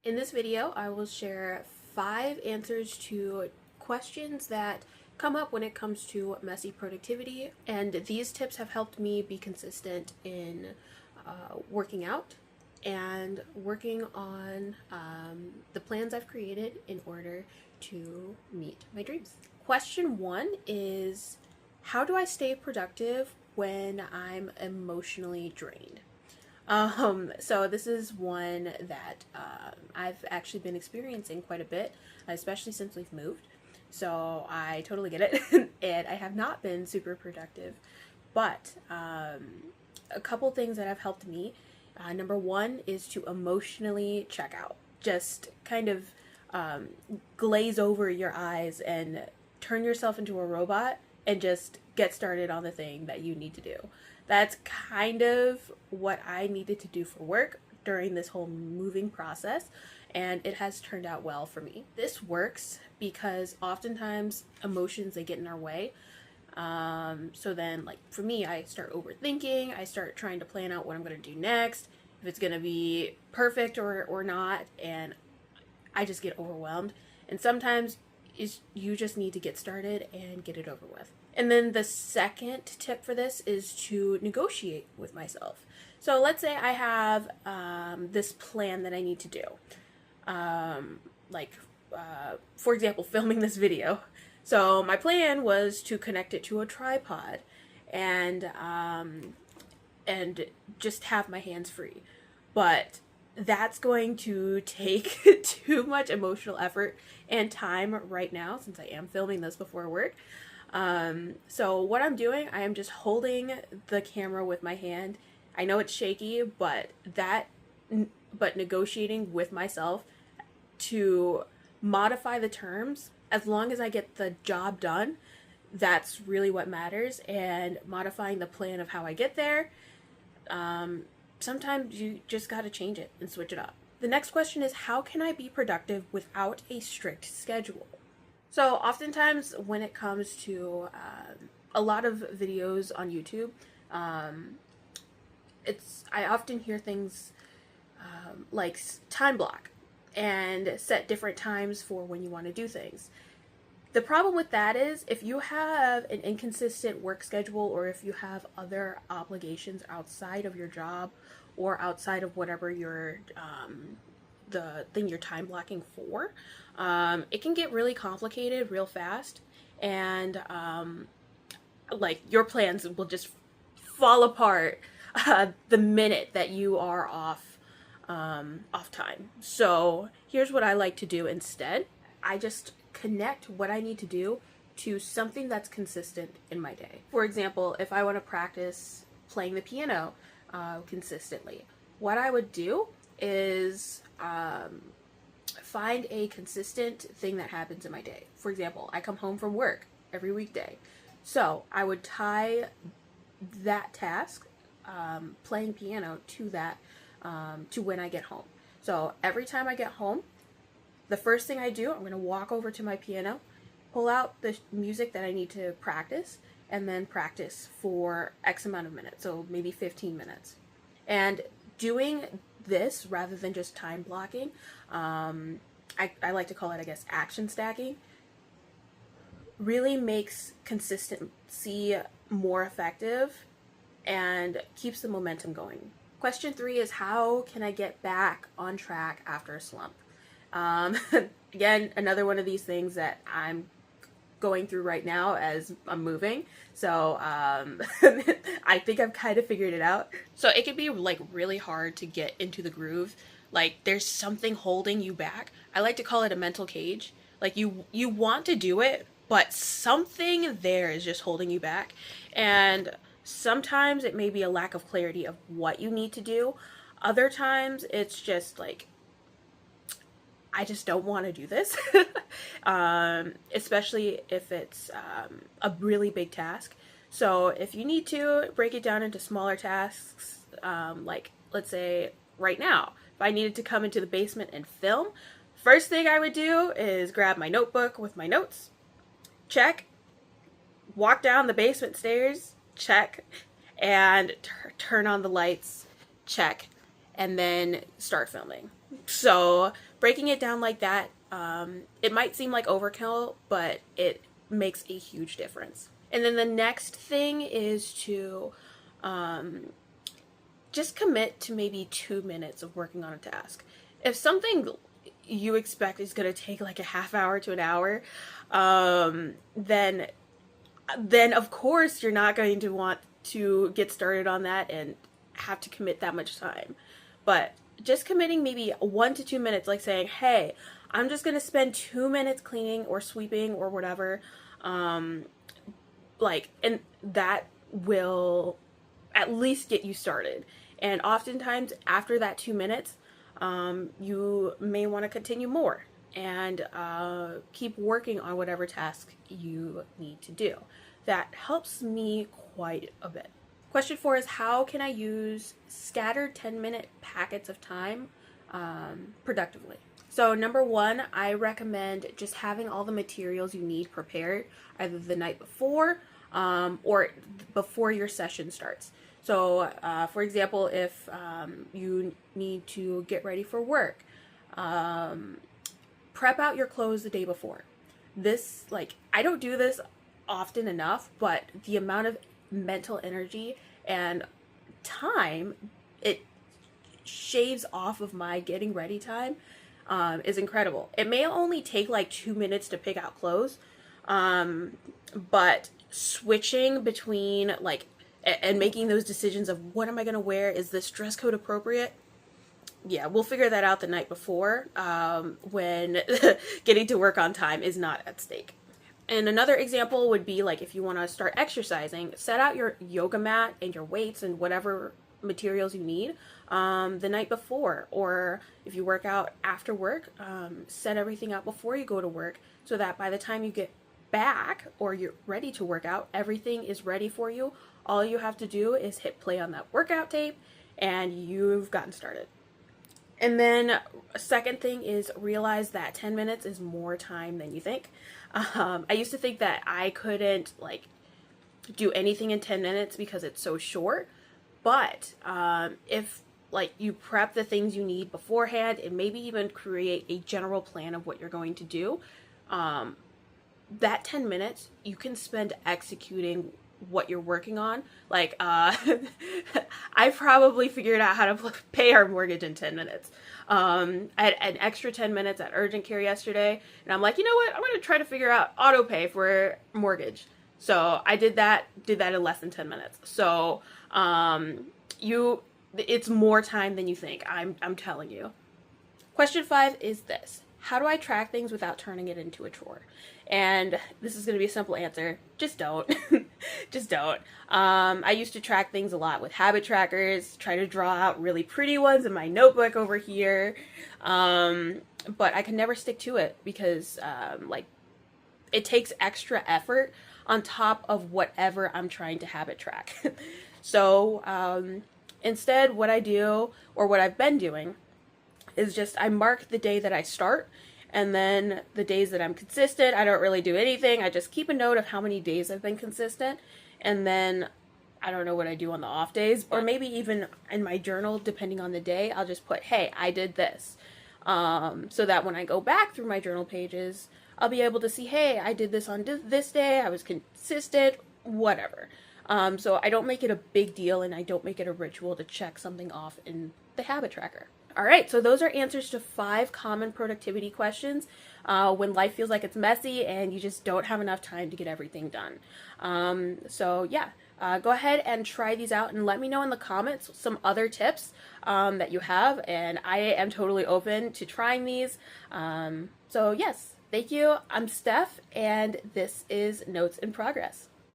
In this video, I will share 5 answers to questions that come up when it comes to messy productivity, and these tips have helped me be consistent in working out and working on the plans I've created in order to meet my dreams. Question 1 is, how do I stay productive when I'm emotionally drained? So this is one that I've actually been experiencing quite a bit, especially since we've moved. So I totally get it, and I have not been super productive. But a couple things that have helped me. Number 1 is to emotionally check out. Just kind of glaze over your eyes and turn yourself into a robot and just get started on the thing that you need to do. That's kind of what I needed to do for work during this whole moving process, and it has turned out well for me. This works because oftentimes emotions, they get in our way. So then, like, for me, I start overthinking, I start trying to plan out what I'm going to do next, if it's going to be perfect or not, and I just get overwhelmed. And sometimes you just need to get started and get it over with. And then the second tip for this is to negotiate with myself. So let's say I have this plan that I need to do. For example, filming this video. So my plan was to connect it to a tripod and just have my hands free. But that's going to take too much emotional effort and time right now, since I am filming this before work. So what I'm doing, I am just holding the camera with my hand. I know it's shaky, but negotiating with myself to modify the terms, as long as I get the job done, that's really what matters. And modifying the plan of how I get there, sometimes you just got to change it and switch it up. The next question is, how can I be productive without a strict schedule? So oftentimes when it comes to a lot of videos on YouTube, I often hear things like time block and set different times for when you want to do things. The problem with that is, if you have an inconsistent work schedule, or if you have other obligations outside of your job or outside of whatever the thing you're time blocking for, it can get really complicated real fast, and like, your plans will just fall apart the minute that you are off time. So here's what I like to do instead. I just connect what I need to do to something that's consistent in my day. For example, if I want to practice playing the piano consistently, what I would do is find a consistent thing that happens in my day. For example, I come home from work every weekday. So I would tie that task, playing piano, to that, to when I get home. So every time I get home, the first thing I do, I'm going to walk over to my piano, pull out the music that I need to practice, and then practice for X amount of minutes, so maybe 15 minutes. And doing this rather than just time blocking, I like to call it, I guess, action stacking, really makes consistency more effective and keeps the momentum going. Question 3 is, how can I get back on track after a slump? Again, another one of these things that I'm going through right now as I'm moving. So I think I've kind of figured it out. So it can be like really hard to get into the groove. Like, there's something holding you back. I like to call it a mental cage. Like, you want to do it, but something there is just holding you back. And sometimes it may be a lack of clarity of what you need to do. Other times it's just like, I just don't want to do this, especially if it's a really big task. So if you need to break it down into smaller tasks, like, let's say right now, if I needed to come into the basement and film, first thing I would do is grab my notebook with my notes, check, walk down the basement stairs, check, and turn on the lights, check, and then start filming. So breaking it down like that, it might seem like overkill, but it makes a huge difference. And then the next thing is to just commit to maybe 2 minutes of working on a task. If something you expect is going to take like a half hour to an hour, then of course you're not going to want to get started on that and have to commit that much time. But just committing maybe 1 to 2 minutes, like saying, hey, I'm just going to spend 2 minutes cleaning or sweeping or whatever, and that will at least get you started. And oftentimes after that 2 minutes, you may want to continue more and keep working on whatever task you need to do. That helps me quite a bit. Question 4 is, how can I use scattered 10-minute packets of time productively? So number 1, I recommend just having all the materials you need prepared either the night before or before your session starts. So for example, if you need to get ready for work, prep out your clothes the day before. This, I don't do this often enough, but the amount of mental energy and time it shaves off of my getting ready time is incredible. It may only take like 2 minutes to pick out clothes, but switching between and making those decisions of what am I going to wear, is this dress code appropriate? Yeah, we'll figure that out the night before when getting to work on time is not at stake. And another example would be if you want to start exercising, set out your yoga mat and your weights and whatever materials you need the night before. Or if you work out after work, set everything out before you go to work so that by the time you get back or you're ready to work out, everything is ready for you. All you have to do is hit play on that workout tape and you've gotten started. And then a second thing is realize that 10 minutes is more time than you think. I used to think that I couldn't do anything in 10 minutes because it's so short. But if you prep the things you need beforehand and maybe even create a general plan of what you're going to do, that 10 minutes you can spend executing what you're working on. I probably figured out how to pay our mortgage in 10 minutes. I had an extra 10 minutes at urgent care yesterday, and I'm like, you know what? I'm going to try to figure out auto pay for mortgage. So I did that in less than 10 minutes. So it's more time than you think. I'm telling you. Question 5 is this: how do I track things without turning it into a chore? And this is going to be a simple answer. Just don't. Just don't. I used to track things a lot with habit trackers, try to draw out really pretty ones in my notebook over here. But I could never stick to it because it takes extra effort on top of whatever I'm trying to habit track. So instead, what I do, or what I've been doing, is just I mark the day that I start, and then the days that I'm consistent, I don't really do anything. I just keep a note of how many days I've been consistent, and then I don't know what I do on the off days, or maybe even in my journal, depending on the day, I'll just put, hey, I did this. So that when I go back through my journal pages, I'll be able to see, hey, I did this on this day, I was consistent, whatever. So I don't make it a big deal, and I don't make it a ritual to check something off in the habit tracker. All right, so those are answers to 5 common productivity questions when life feels like it's messy and you just don't have enough time to get everything done. So yeah, go ahead and try these out and let me know in the comments some other tips that you have, and I am totally open to trying these. So yes, thank you. I'm Steph, and this is Notes in Progress.